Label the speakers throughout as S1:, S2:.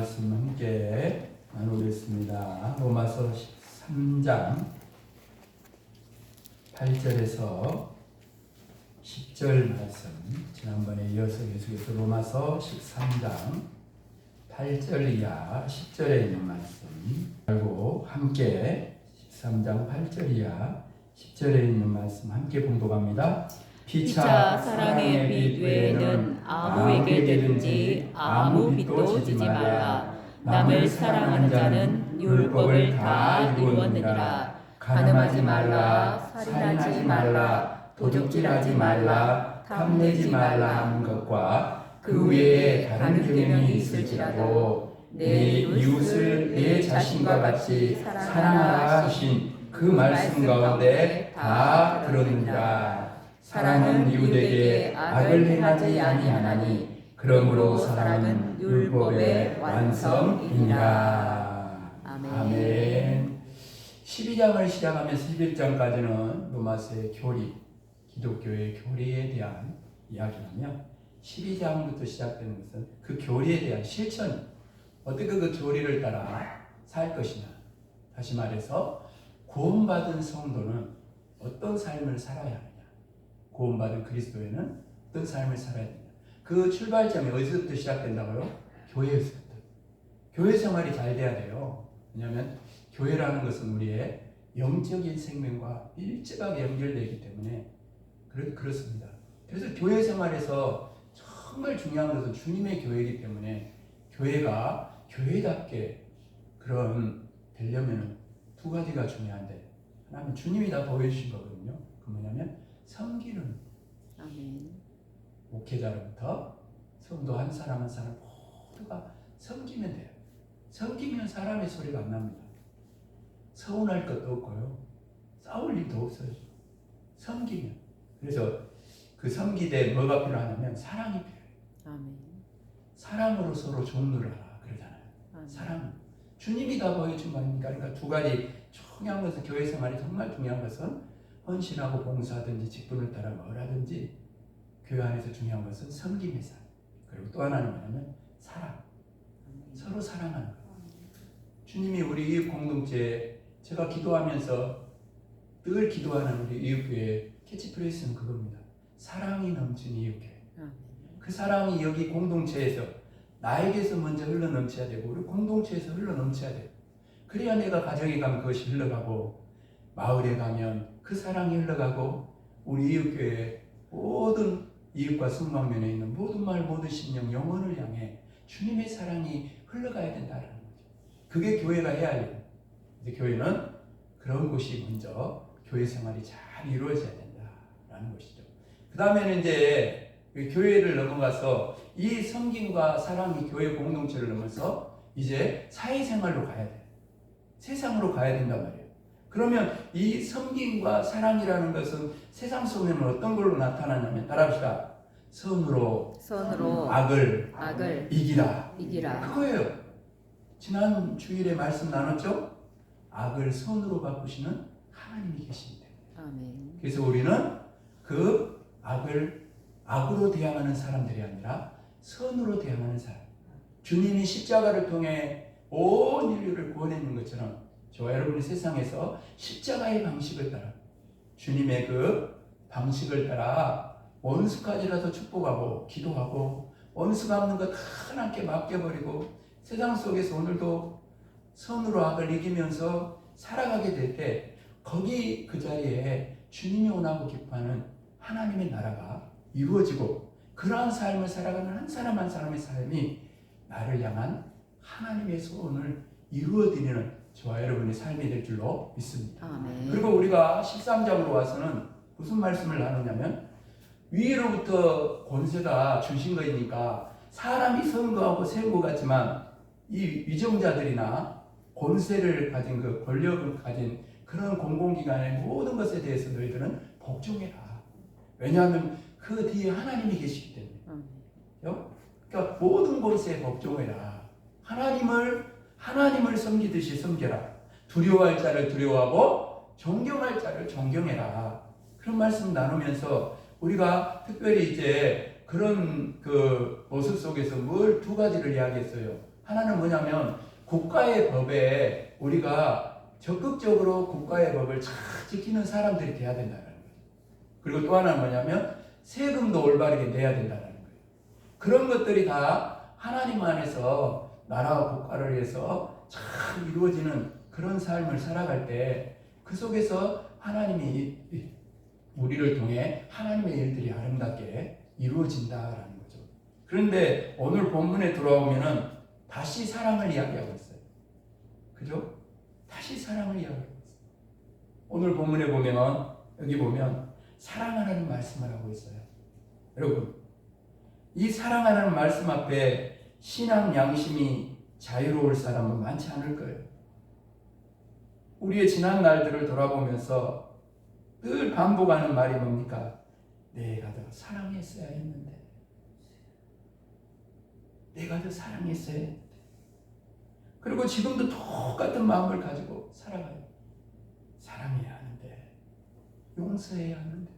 S1: 말씀 함께 나누겠습니다. 로마서 13장 8절에서 10절 말씀, 지난번에 이어서 계속해서 로마서 13장 8절 이하 10절에 있는 말씀 알고 함께 13장 8절 이하 10절에 있는 말씀 함께 봉독합니다.
S2: 피차 사랑의 빚 외에는 아무에게든지 아무 빚도 지지 말라. 남을 사랑하는 자는 율법을 다 이루었느니라. 간음하지 말라, 살인하지 말라, 도둑질하지 말라, 탐내지 말라 하는 것과 그 외에 다른 계명이 있을지라도 내 이웃을 내 자신과 같이 사랑하라 하신 그 말씀 가운데 다 들었느니라. 사랑은 이웃에게 악을 행하지 아니하나니 그러므로 사랑은 율법의 완성이니라. 아멘. 12장을 시작하면서 11장까지는 로마서의 교리, 기독교의 교리에 대한 이야기라며 12장부터 시작되는 것은 그 교리에 대한 실천, 어떻게 그 교리를 따라 살 것이냐. 다시 말해서 구원받은 성도는 어떤 삶을 살아야 하느냐. 구원받은 그리스도인은 어떤 삶을 살아야 되냐. 그 출발점이 어디서부터 시작된다고요? 교회에서부터. 교회 생활이 잘 돼야 돼요. 왜냐하면 교회라는 것은 우리의 영적인 생명과 밀접하게 연결되기 때문에 그렇습니다. 그래서 교회 생활에서 정말 중요한 것은 주님의 교회이기 때문에 교회가 교회답게 그런 되려면 두 가지가 중요한데, 하나는 주님이 다 보여주신 거거든요. 그 뭐냐면 섬기는 아멘.
S1: 목회자로부터 성도 한 사람 한 사람 모두가 섬기면 돼요. 섬기면 사람의 소리가 안 납니다. 서운할 것도 없고요. 싸울 일도 없어요. 섬기면. 그래서 그 섬기되 뭐가 필요하냐면 사랑이 필요해요.
S2: 아멘.
S1: 사랑으로 서로 종로를 하라 그러잖아요.
S2: 아멘.
S1: 사랑. 주님이 다 보여준 거 아닙니까? 그러니까 두 가지 중요한 것은, 교회 생활이 정말 중요한 것은 헌신하고 봉사하든지 직분을 따라 뭘 하든지 교회 안에서 중요한 것은 섬김의 삶. 그리고 또 하나는 뭐냐면 사랑. 서로 사랑하는 것. 주님이 우리 이웃 공동체에, 제가 기도하면서 늘 기도하는 우리 이웃교회 캐치프레이스는 그겁니다. 사랑이 넘치는 이웃교회. 그 사랑이 여기 공동체에서 나에게서 먼저 흘러넘쳐야 되고 우리 공동체에서 흘러넘쳐야 돼요. 그래야 내가 가정에 가면 그것이 흘러가고, 마을에 가면 그 사랑이 흘러가고, 우리 이웃교회 모든 이웃과 성막면에 있는 모든 말 모든 심령 영혼을 향해 주님의 사랑이 흘러가야 된다는 거죠. 그게 교회가 해야 해요. 이제 교회는 그런 곳이 먼저 교회 생활이 잘 이루어져야 된다라는 것이죠. 그 다음에는 이제 교회를 넘어가서 이 섬김과 사랑이 교회 공동체를 넘어서 이제 사회생활로 가야 돼요. 세상으로 가야 된단 말이에요. 그러면 이 섬김과 사랑이라는 것은 세상 속에는 어떤 걸로 나타나냐면, 따라합시다. 선으로 악을 이기라. 그거예요. 지난 주일에 말씀 나눴죠? 악을 선으로 바꾸시는 하나님이 계십니다.
S2: 아멘.
S1: 그래서 우리는 그 악을 악으로 대항하는 사람들이 아니라 선으로 대항하는 사람. 주님이 십자가를 통해 온 인류를 구원했는 것처럼 저와 여러분이 세상에서 십자가의 방식을 따라, 주님의 그 방식을 따라 원수까지라도 축복하고 기도하고, 원수가 없는 것 하나님께 맡겨버리고 세상 속에서 오늘도 선으로 악을 이기면서 살아가게 될 때, 거기 그 자리에 주님이 원하고 기뻐하는 하나님의 나라가 이루어지고, 그러한 삶을 살아가는 한 사람 한 사람의 삶이 나를 향한 하나님의 소원을 이루어드리는 저와 여러분의 삶이 될 줄로 믿습니다.
S2: 아멘.
S1: 그리고 우리가 13장으로 와서는 무슨 말씀을 나누냐면, 위로부터 권세가 주신 거니까 사람이 선거하고 세운 것 같지만 이 위정자들이나 권세를 가진, 그 권력을 가진 그런 공공기관의 모든 것에 대해서 너희들은 복종해라. 왜냐하면 그 뒤에 하나님이 계시기 때문에. 그러니까 모든 권세에 복종해라. 하나님을 섬기듯이 섬겨라. 두려워할 자를 두려워하고 존경할 자를 존경해라. 그런 말씀 나누면서 우리가 특별히 이제 그런 그 모습 속에서 뭘 두 가지를 이야기했어요. 하나는 뭐냐면 국가의 법에 우리가 적극적으로 국가의 법을 잘 지키는 사람들이 돼야 된다는 거예요. 그리고 또 하나는 뭐냐면 세금도 올바르게 내야 된다는 거예요. 그런 것들이 다 하나님 안에서 나라와 국가를 위해서 잘 이루어지는 그런 삶을 살아갈 때 그 속에서 하나님이 우리를 통해 하나님의 일들이 아름답게 이루어진다라는 거죠. 그런데 오늘 본문에 들어오면은 다시 사랑을 이야기하고 있어요. 그죠? 다시 사랑을 이야기하고 있어요. 오늘 본문에 보면 여기 보면 사랑하라는 말씀을 하고 있어요. 여러분, 이 사랑하라는 말씀 앞에 신앙 양심이 자유로울 사람은 많지 않을 거예요. 우리의 지난 날들을 돌아보면서 늘 반복하는 말이 뭡니까? 내가 더 사랑했어야 했는데, 내가 더 사랑했어야 했는데. 그리고 지금도 똑같은 마음을 가지고 살아가요. 사랑해야 하는데, 용서해야 하는데.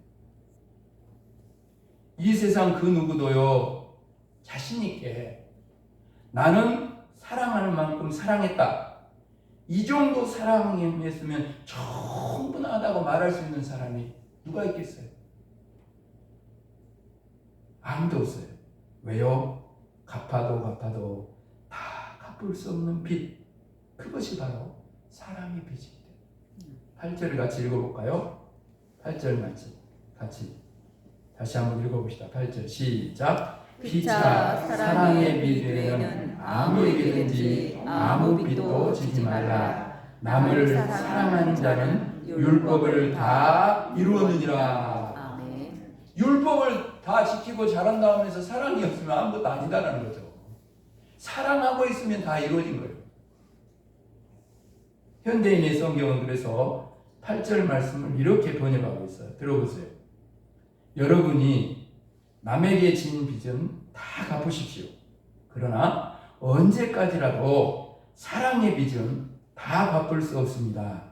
S1: 이 세상 그 누구도요, 자신 있게 나는 사랑하는 만큼 사랑했다, 이 정도 사랑했으면 충분하다고 말할 수 있는 사람이 누가 있겠어요? 아무도 없어요. 왜요? 갚아도 다 갚을 수 없는 빚, 그것이 바로 사랑의 빚입니다. 8절을 같이 읽어볼까요? 8절 말씀 같이 다시 한번 읽어봅시다. 8절 시작. 피차 사랑의 빚에는 아무에게든지 아무 빚도 지지 말라. 남을 사랑하는 자는 율법을 다 이루었느니라.
S3: 아멘.
S1: 율법을 다 지키고 잘한다 하면서 사랑이 없으면 아무것도 아니다라는 거죠. 사랑하고 있으면 다 이루어진 거예요. 현대인의 성경은 그래서 8절 말씀을 이렇게 번역하고 있어요. 들어보세요. 여러분이 남에게 진 빚은 다 갚으십시오. 그러나 언제까지라도 사랑의 빚은 다 갚을 수 없습니다.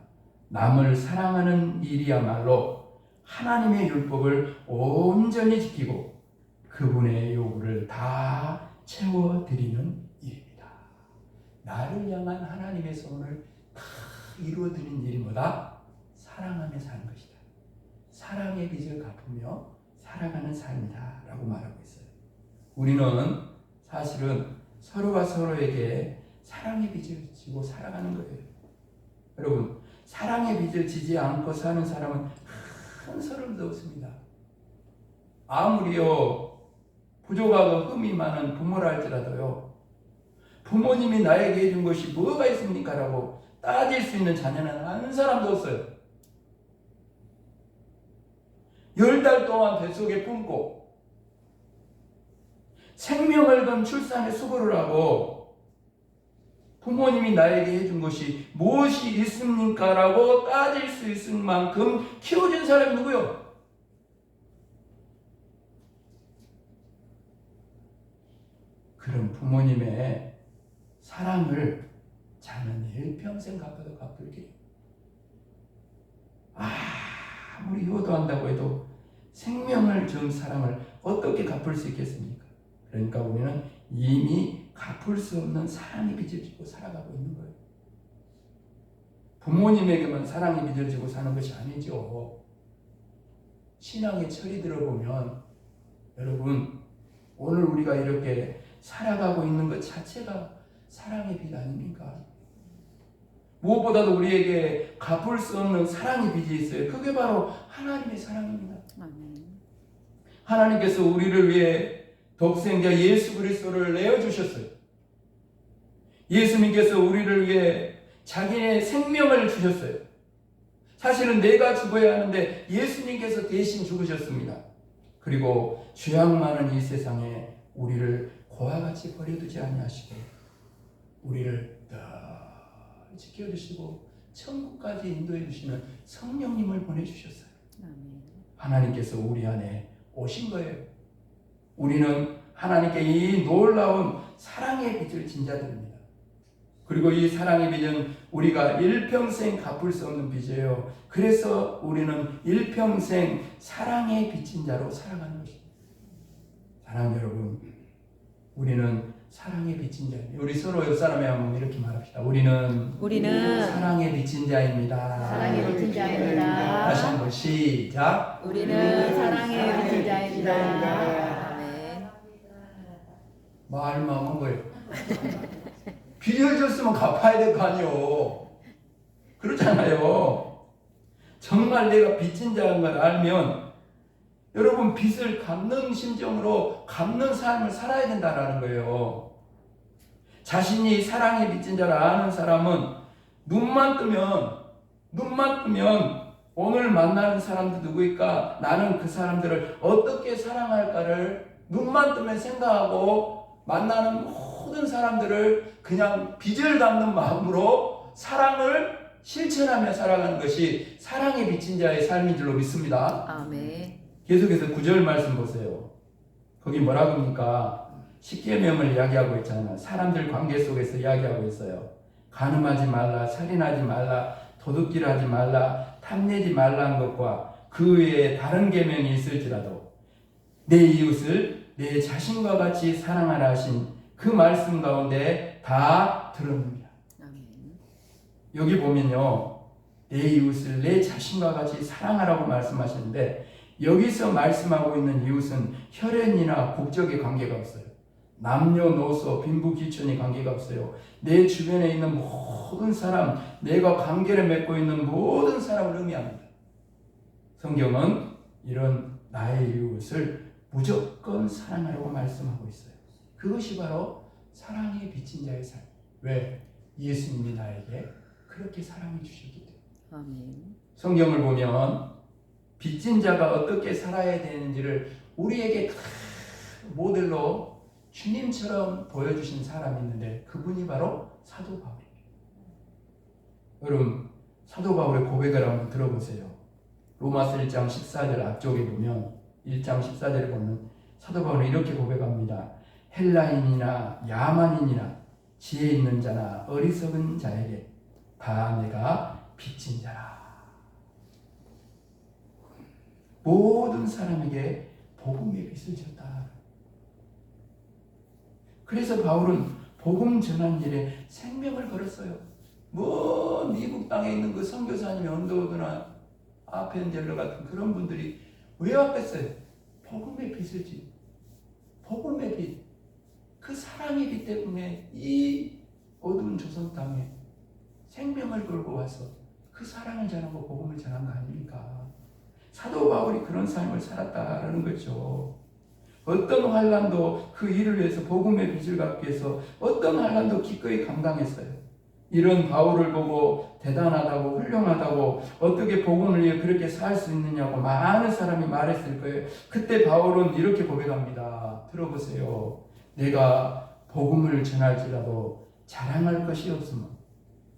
S1: 남을 사랑하는 일이야말로 하나님의 율법을 온전히 지키고 그분의 요구를 다 채워드리는 일입니다. 나를 향한 하나님의 소원을 다 이루어드리는 일이 뭐다? 사랑하며 사는 것이다. 사랑의 빚을 갚으며 살아가는 삶이다 라고 말하고 있어요. 우리는 사실은 서로가 서로에게 사랑의 빚을 지고 살아가는 거예요. 여러분, 사랑의 빚을 지지 않고 사는 사람은 큰 소름도 없습니다. 아무리요 부족하고 흠이 많은 부모라 할지라도요, 부모님이 나에게 해준 것이 뭐가 있습니까? 라고 따질 수 있는 자녀는 한 사람도 없어요. 10달 동안 뱃속에 품고 생명을 건 출산에 수고를 하고 부모님이 나에게 해준 것이 무엇이 있습니까? 라고 따질 수 있을 만큼 키워준 사람이 누구요? 그런 부모님의 사랑을 자는 일평생 갚아도 갚을 게 아무리 효도한다고 해도 생명을 준 사랑을 어떻게 갚을 수 있겠습니까? 그러니까 우리는 이미 갚을 수 없는 사랑의 빚을 지고 살아가고 있는 거예요. 부모님에게만 사랑의 빚을 지고 사는 것이 아니죠. 신앙의 철이 들어보면 여러분, 오늘 우리가 이렇게 살아가고 있는 것 자체가 사랑의 빚 아닙니까? 무엇보다도 우리에게 갚을 수 없는 사랑의 빚이 있어요. 그게 바로 하나님의 사랑입니다.
S3: 아멘.
S1: 하나님께서 우리를 위해 독생자 예수 그리스도를 내어주셨어요. 예수님께서 우리를 위해 자기의 생명을 주셨어요. 사실은 내가 죽어야 하는데 예수님께서 대신 죽으셨습니다. 그리고 죄악 많은 이 세상에 우리를 고와 같이 버려두지 아니하시고 우리를 늘 지켜주시고 천국까지 인도해 주시는 성령님을 보내주셨어요.
S3: 아멘.
S1: 하나님께서 우리 안에 오신 거예요. 우리는 하나님께 이 놀라운 사랑의 빚을 진 자들입니다. 그리고 이 사랑의 빚은 우리가 일평생 갚을 수 없는 빚이에요. 그래서 우리는 일평생 사랑의 빚진 자로 살아가는 것입니다. 사랑하는 여러분, 우리는 사랑에 비친 자입니다. 우리 서로 옆 사람에 한번 이렇게 말합시다. 우리는 사랑에 비친 자입니다.
S3: 사랑에 비친 자입니다.
S1: 다시 한번 시작.
S3: 우리는 사랑에 비친 자입니다. 아멘.
S1: 말만 한 거예요. 빚을 줬으면 갚아야 될 거 아니요. 그렇잖아요. 정말 내가 빚진 자인 걸 알면 여러분 빚을 갚는 심정으로 갚는 삶을 살아야 된다는 거예요. 자신이 사랑에 빚진 자를 아는 사람은 눈만 뜨면 오늘 만나는 사람들 누구일까? 나는 그 사람들을 어떻게 사랑할까를 눈만 뜨면 생각하고 만나는 모든 사람들을 그냥 빚을 갚는 마음으로 사랑을 실천하며 살아가는 것이 사랑에 비친 자의 삶인 줄로 믿습니다.
S3: 아멘.
S1: 계속해서 9절 말씀 보세요. 거기 뭐라고 합니까? 십계명을 이야기하고 있잖아요. 사람들 관계 속에서 이야기하고 있어요. 간음하지 말라, 살인하지 말라, 도둑질하지 말라, 탐내지 말라는 것과 그 외에 다른 계명이 있을지라도 내 이웃을 내 자신과 같이 사랑하라 하신 그 말씀 가운데 다 들었습니다.
S3: 아멘.
S1: 여기 보면요, 내 이웃을 내 자신과 같이 사랑하라고 말씀하시는데 여기서 말씀하고 있는 이웃은 혈연이나 국적의 관계가 없어요. 남녀노소 빈부귀천의 관계가 없어요. 내 주변에 있는 모든 사람, 내가 관계를 맺고 있는 모든 사람을 의미합니다. 성경은 이런 나의 이웃을 무조건 사랑하라고 말씀하고 있어요. 그것이 바로 사랑에 비친 자의 삶. 왜? 예수님이 나에게 그렇게 사랑해 주셨기 때문에.
S3: 아멘.
S1: 성경을 보면 빚진 자가 어떻게 살아야 되는지를 우리에게 다 모델로 주님처럼 보여주신 사람이 있는데 그분이 바로 사도 바울입니다. 여러분 사도 바울의 고백을 한번 들어보세요. 로마서 1장 14절 앞쪽에 보면 1장 14절에 보면 사도 바울은 이렇게 고백합니다. 헬라인이나 야만인이나 지혜 있는 자나 어리석은 자에게 다 내가 빚진 자라. 모든 사람에게 복음의 빚을 졌다. 그래서 바울은 복음 전한 일에 생명을 걸었어요. 먼 미국 땅에 있는 그 선교사님 언더우드나 아펜젤러 같은 그런 분들이 왜 왔겠어요? 복음의 빚을 지. 복음의 빚. 그 사랑의 빚 때문에 이 어두운 조선 땅에 생명을 걸고 와서 그 사랑을 전하고 복음을 전한 거 아닙니까? 사도 바울이 그런 삶을 살았다라는 거죠. 어떤 환난도 그 일을 위해서 복음의 빚을 갚기 위해서 어떤 환난도 기꺼이 감당했어요. 이런 바울을 보고 대단하다고 훌륭하다고 어떻게 복음을 위해 그렇게 살 수 있느냐고 많은 사람이 말했을 거예요. 그때 바울은 이렇게 고백합니다. 들어보세요. 내가 복음을 전할지라도 자랑할 것이 없으면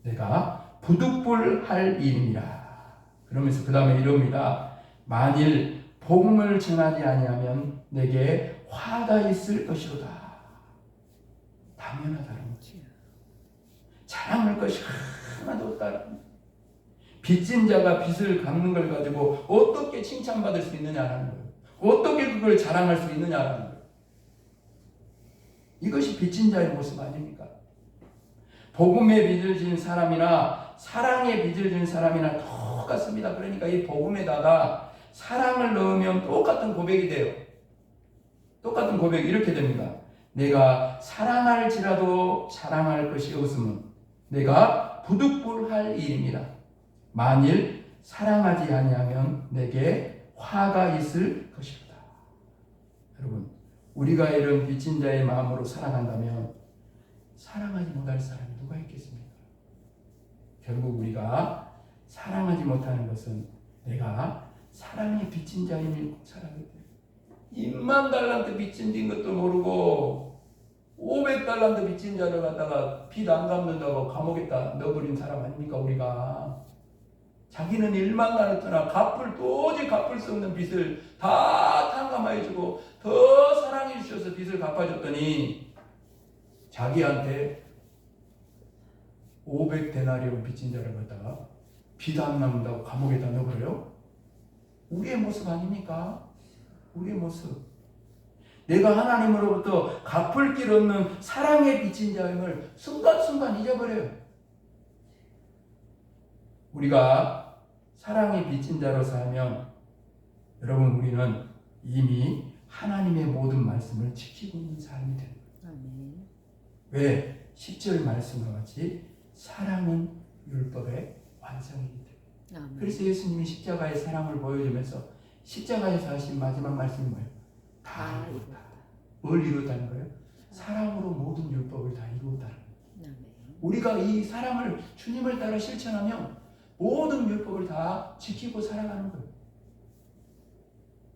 S1: 내가 부득불할 일이니라. 그러면서 그 다음에 이럽니다. 만일 복음을 전하지 아니하면 내게 화가 있을 것이로다. 당연하다는 거지. 자랑할 것이 하나도 없다는. 빚진 자가 빚을 갚는 걸 가지고 어떻게 칭찬받을 수 있느냐라는 거예요. 어떻게 그걸 자랑할 수 있느냐라는 거예요. 이것이 빚진 자의 모습 아닙니까? 복음의 빚을 진 사람이나 사랑의 빚을 진 사람이나 똑같습니다. 그러니까 이 복음에다가 사랑을 넣으면 똑같은 고백이 돼요. 똑같은 고백이 이렇게 됩니다. 내가 사랑할지라도 자랑할 것이 없으면 내가 부득불할 일입니다. 만일 사랑하지 아니하면 내게 화가 있을 것이다. 여러분, 우리가 이런 빚진 자의 마음으로 살아간다면 사랑하지 못할 사람이 누가 있겠습니까? 결국 우리가 사랑하지 못하는 것은 내가 사랑에 빚진 자임을 살아가게 돼요. 2만 달란트 빚진 것도 모르고 500달란트 빚진 자를 갖다가 빚 안 갚는다고 감옥에다 넣어버린 사람 아닙니까 우리가. 자기는 1만 달란트나 도저히 갚을 수 없는 빚을 다 탕감해주고 더 사랑해 주셔서 빚을 갚아줬더니 자기한테 500데나리온 빚진 자를 갖다가 빚 안 남는다고 감옥에다 넣어버려요? 우리의 모습 아닙니까? 우리의 모습.
S2: 내가 하나님으로부터 갚을 길 없는 사랑의 빚진 자임을 순간순간 잊어버려요. 우리가 사랑의 빚진 자로 살면 여러분 우리는 이미 하나님의 모든 말씀을 지키고 있는 삶이 됩니다.
S3: 아멘.
S2: 왜? 10절 말씀과 같이 사랑은 율법의 완성이기 때문에.
S3: 아멘.
S2: 그래서 예수님이 십자가의 사랑을 보여주면서 십자가에서 하신 마지막 말씀이 뭐예요? 다 이루었다. 뭘 이루었다는 거예요? 사랑으로 모든 율법을 다 이루었다는 거예요.
S3: 아멘.
S2: 우리가 이 사랑을 주님을 따라 실천하면 모든 율법을 다 지키고 살아가는 거예요.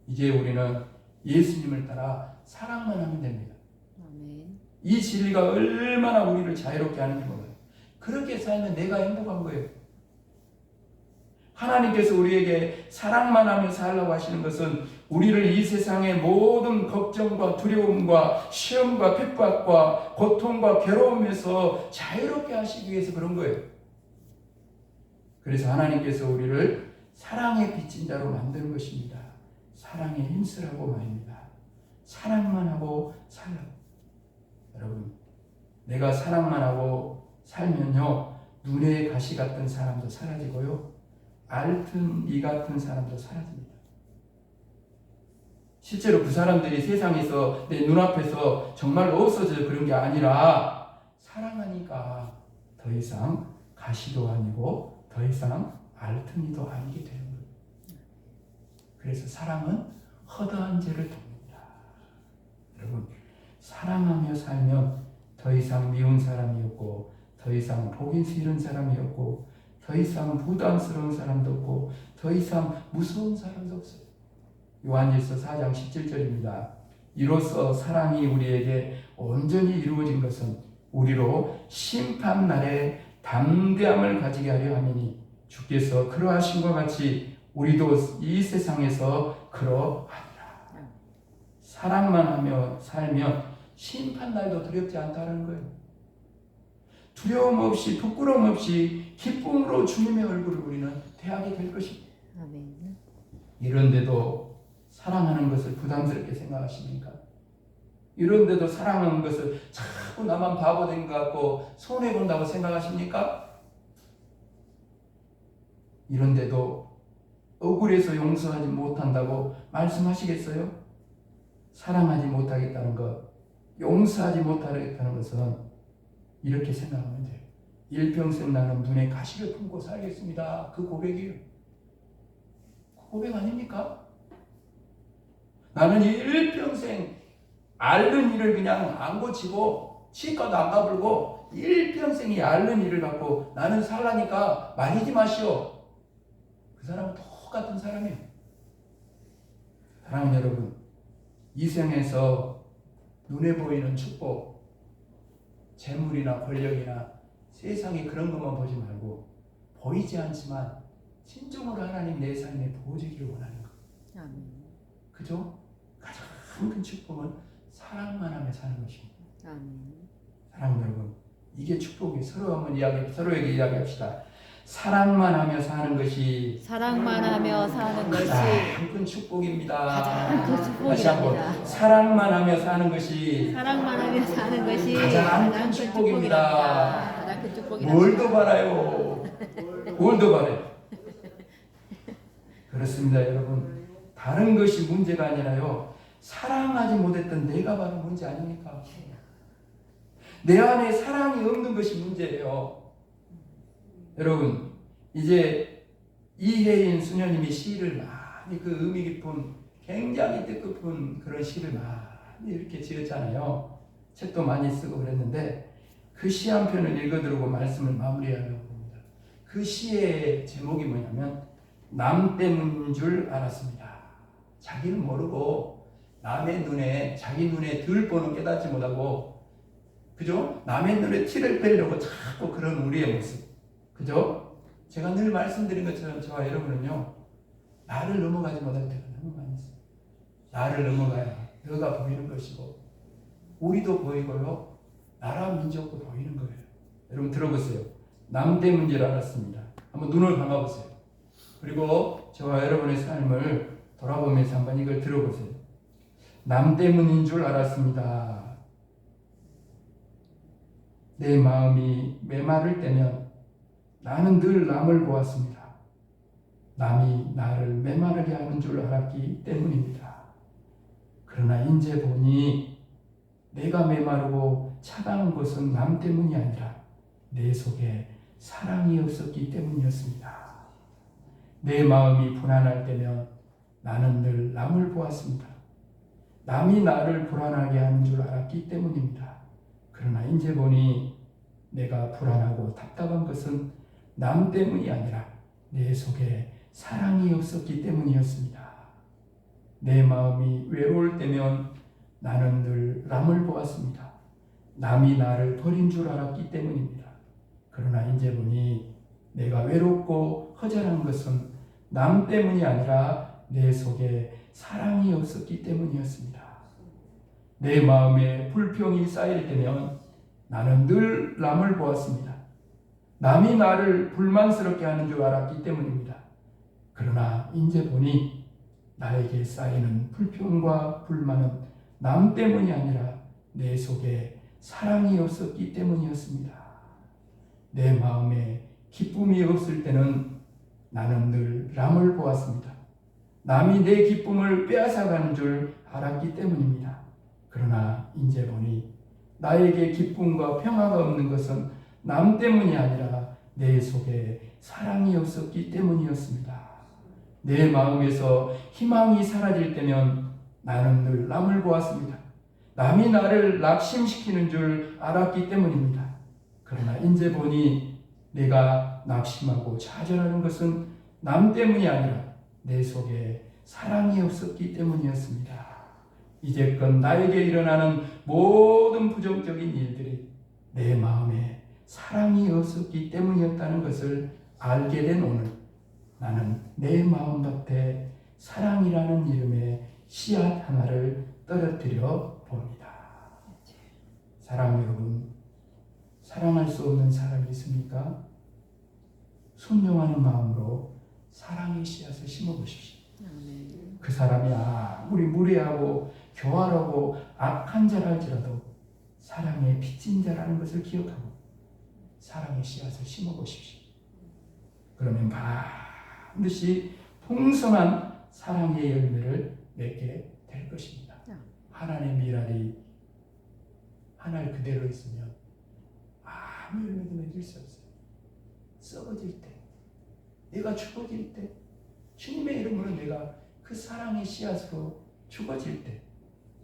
S2: 이제 우리는 예수님을 따라 사랑만 하면 됩니다.
S3: 아멘.
S2: 이 진리가 얼마나 우리를 자유롭게 하는지 몰라요. 그렇게 살면 내가 행복한 거예요. 하나님께서 우리에게 사랑만 하며 살라고 하시는 것은 우리를 이 세상의 모든 걱정과 두려움과 시험과 핍박과 고통과 괴로움에서 자유롭게 하시기 위해서 그런 거예요. 그래서 하나님께서 우리를 사랑의 빚진 자로 만드는 것입니다. 사랑에 힘쓰라고 말입니다. 사랑만 하고 살라고. 여러분, 내가 사랑만 하고 살면요, 눈의 가시 같은 사람도 사라지고요, 앓든 이 같은 사람도 사라집니다. 실제로 그 사람들이 세상에서 내 눈앞에서 정말 없어져 그런 게 아니라 사랑하니까 더 이상 가시도 아니고 더 이상 앓튼이도 아니게 되는 거예요. 그래서 사랑은 허다한 죄를 돕니다. 여러분, 사랑하며 살면 더 이상 미운 사람이 없고 더 이상 보기 싫은 사람이 없고 더 이상 부담스러운 사람도 없고 더 이상 무서운 사람도 없어요. 요한일서 4장 17절입니다. 이로써 사랑이 우리에게 온전히 이루어진 것은 우리로 심판날에 담대함을 가지게 하려 함이니 주께서 그러하신 것 같이 우리도 이 세상에서 그러하리라. 사랑만 하며 살면 심판날도 두렵지 않다는 거예요. 두려움 없이 부끄러움 없이 기쁨으로 주님의 얼굴을 우리는 대하게 될 것입니다.
S3: 아멘.
S2: 이런데도 사랑하는 것을 부담스럽게 생각하십니까? 이런데도 사랑하는 것을 자꾸 나만 바보 된 것 같고 손해본다고 생각하십니까? 이런데도 억울해서 용서하지 못한다고 말씀하시겠어요? 사랑하지 못하겠다는 것, 용서하지 못하겠다는 것은 이렇게 생각하면 돼요. 일평생 나는 눈에 가시를 품고 살겠습니다. 그 고백이에요. 그 고백 아닙니까? 나는 일평생 앓는 일을 그냥 안 고치고 치과도 안 가불고 일평생이 앓는 일을 갖고 나는 살라니까 말리지 마시오. 그 사람은 똑같은 사람이에요. 사랑하는 여러분, 이 생에서 눈에 보이는 축복, 재물이나 권력이나 세상에 그런 것만 보지 말고 보이지 않지만 진정으로 하나님 내 삶에 부어지기를 원하는 것.
S3: 아멘.
S2: 그죠? 가장 큰 축복은 사랑만 하며 사는 것입니다.
S3: 아멘.
S2: 사랑하는 여러분, 이게 축복이 서로에게 이야기합시다. 사랑만 하며 사는 것이
S3: 사랑만 하며 사는 것이
S2: 가장 큰 축복입니다.
S3: 가장 큰
S2: 다시 한번,
S3: 축복입니다.
S2: 사랑만 하며 사는 것이
S3: 사랑만 하며 사는 것이
S2: 가장 큰 축복입니다.
S3: 가장 큰 축복이다.
S2: 뭘 더 바라요? 뭘 더 바라요? 그렇습니다, 여러분. 다른 것이 문제가 아니라요, 사랑하지 못했던 내가 바로 문제 아닙니까? 내 안에 사랑이 없는 것이 문제예요. 여러분, 이제 이혜인 수녀님이 시를 많이 그 의미 깊은 굉장히 뜻깊은 그런 시를 많이 이렇게 지었잖아요. 책도 많이 쓰고 그랬는데 그 시 한 편을 읽어드리고 말씀을 마무리하려고 합니다. 그 시의 제목이 뭐냐면 남 때문인 줄 알았습니다. 자기는 모르고 남의 눈에, 자기 눈에 들 보는 깨닫지 못하고, 그죠? 남의 눈에 티를 빼려고 자꾸 그런 우리의 모습, 그죠? 제가 늘 말씀드린 것처럼 저와 여러분은요, 나를 넘어가지 못할 때가 너무 많이 있어요. 나를 넘어가야 너가 보이는 것이고 우리도 보이고요, 나라 민족도 보이는 거예요. 여러분 들어보세요. 남 때문인 줄 알았습니다. 한번 눈을 감아보세요. 그리고 저와 여러분의 삶을 돌아보면서 한번 이걸 들어보세요. 남 때문인 줄 알았습니다. 내 마음이 메마를 때면 나는 늘 남을 보았습니다. 남이 나를 메마르게 하는 줄 알았기 때문입니다. 그러나 이제 보니 내가 메마르고 차가운 것은 남 때문이 아니라 내 속에 사랑이 없었기 때문이었습니다. 내 마음이 불안할 때면 나는 늘 남을 보았습니다. 남이 나를 불안하게 하는 줄 알았기 때문입니다. 그러나 이제 보니 내가 불안하고 답답한 것은 남 때문이 아니라 내 속에 사랑이 없었기 때문이었습니다. 내 마음이 외로울 때면 나는 늘 남을 보았습니다. 남이 나를 버린 줄 알았기 때문입니다. 그러나 이제 보니 내가 외롭고 허전한 것은 남 때문이 아니라 내 속에 사랑이 없었기 때문이었습니다. 내 마음에 불평이 쌓일 때면 나는 늘 남을 보았습니다. 남이 나를 불만스럽게 하는 줄 알았기 때문입니다. 그러나 이제 보니 나에게 쌓이는 불평과 불만은 남 때문이 아니라 내 속에 사랑이 없었기 때문이었습니다. 내 마음에 기쁨이 없을 때는 나는 늘 남을 보았습니다. 남이 내 기쁨을 빼앗아가는 줄 알았기 때문입니다. 그러나 이제 보니 나에게 기쁨과 평화가 없는 것은 남 때문이 아니라 내 속에 사랑이 없었기 때문이었습니다. 내 마음에서 희망이 사라질 때면 나는 늘 남을 보았습니다. 남이 나를 낙심시키는 줄 알았기 때문입니다. 그러나 이제 보니 내가 낙심하고 좌절하는 것은 남 때문이 아니라 내 속에 사랑이 없었기 때문이었습니다. 이제껏 나에게 일어나는 모든 부정적인 일들이 내 마음에 사랑이 없었기 때문이었다는 것을 알게 된 오늘, 나는 내 마음밭에 사랑이라는 이름의 씨앗 하나를 떨어뜨려 봅니다. 사랑 여러분, 사랑할 수 없는 사람이 있습니까? 순종하는 마음으로 사랑의 씨앗을 심어보십시오. 그 사람이 아무리 무례하고 교활하고 악한 자랄지라도 사랑의 빚진 자라는 것을 기억하고 사랑의 씨앗을 심어보십시오. 그러면 반드시 풍성한 사랑의 열매를 맺게 될 것입니다. 하나님의 미랄이 하늘 그대로 있으면 아무 열매도 맺을 수 없어요. 썩어질 때, 내가 죽어질 때, 주님의 이름으로 내가 그 사랑의 씨앗으로 죽어질 때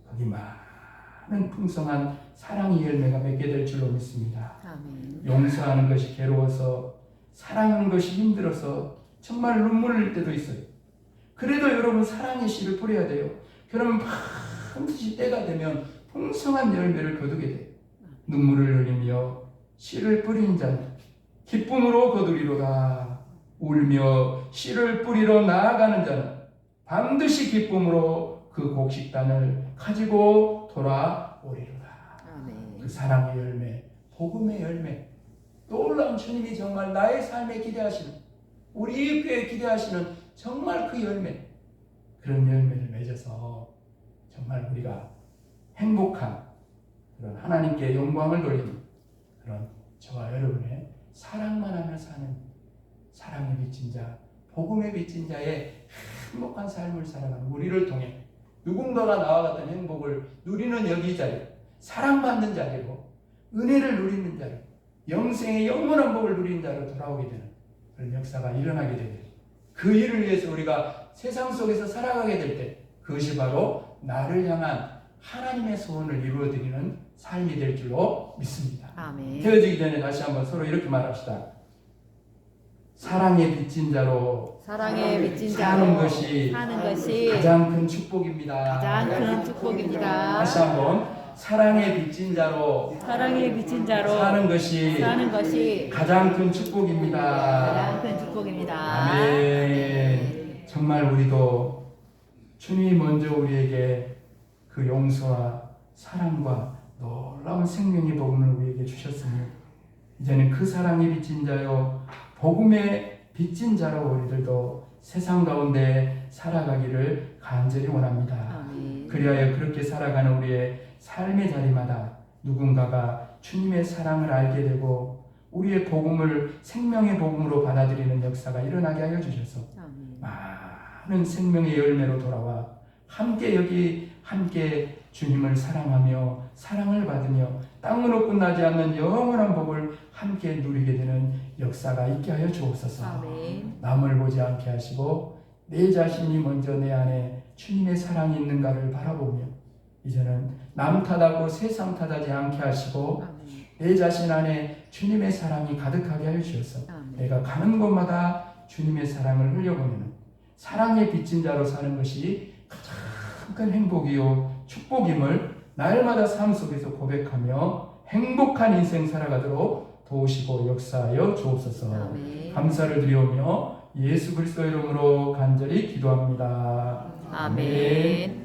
S2: 거기 많은 풍성한 사랑의 열매가 맺게 될 줄로 믿습니다.
S3: 아멘.
S2: 용서하는 것이 괴로워서, 사랑하는 것이 힘들어서 정말 눈물 흘릴 때도 있어요. 그래도 여러분 사랑의 씨를 뿌려야 돼요. 그러면 반드시 때가 되면 풍성한 열매를 거두게 돼요. 눈물을 흘리며 씨를 뿌린 자는 기쁨으로 거두리로다. 울며 씨를 뿌리러 나아가는 자는 반드시 기쁨으로 그 곡식단을 가지고 돌아오리로다.
S3: 아멘.
S2: 그 사랑의 열매, 복음의 열매, 놀라운 주님이 정말 나의 삶에 기대하시는, 우리 교회에 기대하시는 정말 그 열매, 그런 열매를 맺어서 정말 우리가 행복한 그런 하나님께 영광을 돌리는 그런 저와 여러분의 사랑만 하며 사는 사랑의 빚진 자, 복음의 빚진 자의 행복한 삶을 살아가는 우리를 통해 누군가가 나와 같은 행복을 누리는 여기 자리, 사랑받는 자리고 은혜를 누리는 자리, 영생의 영원한 복을 누리는 자로 돌아오게 되는 그런 역사가 일어나게 되고, 그 일을 위해서 우리가 세상 속에서 살아가게 될 때 그것이 바로 나를 향한 하나님의 소원을 이루어드리는 삶이 될 줄로 믿습니다.
S3: 아멘.
S2: 되어지기 전에 다시 한번 서로 이렇게 말합시다. 사랑의 빚진 자로
S3: 사랑의 빚진
S2: 사는
S3: 자로
S2: 것이
S3: 사는 것이
S2: 가장 큰 축복입니다.
S3: 가장 큰 축복입니다.
S2: 다시 한번, 사랑의 빚진 자로
S3: 사랑의 빚진 자로
S2: 사는 것이 가장 큰 축복입니다.
S3: 가장 큰 축복입니다.
S2: 아멘. 정말 우리도 주님이 먼저 우리에게 그 용서와 사랑과 놀라운 생명의 복음을 우리에게 주셨으니 이제는 그 사랑의 빚진 자요 복음의 빚진 자로 우리들도 세상 가운데 살아가기를 간절히 원합니다.
S3: 아멘.
S2: 그리하여 그렇게 살아가는 우리의 삶의 자리마다 누군가가 주님의 사랑을 알게 되고 우리의 복음을 생명의 복음으로 받아들이는 역사가 일어나게 하여 주셔서
S3: 아멘.
S2: 많은 생명의 열매로 돌아와 함께 주님을 사랑하며 사랑을 받으며 땅으로 끝나지 않는 영원한 복을 함께 누리게 되는 역사가 있게 하여 주옵소서.
S3: 아멘.
S2: 남을 보지 않게 하시고 내 자신이 먼저 내 안에 주님의 사랑이 있는가를 바라보며 이제는 남 탓하고 세상 탓하지 않게 하시고
S3: 아멘.
S2: 내 자신 안에 주님의 사랑이 가득하게 하여 주셔서
S3: 아멘.
S2: 내가 가는 곳마다 주님의 사랑을 흘려보내는 사랑의 빚진 자로 사는 것이 가장 큰 행복이요 축복임을 날마다 삶 속에서 고백하며 행복한 인생 살아가도록 도우시고 역사하여 주옵소서.
S3: 아멘.
S2: 감사를 드리오며 예수 그리스도 이름으로 간절히 기도합니다.
S3: 아멘.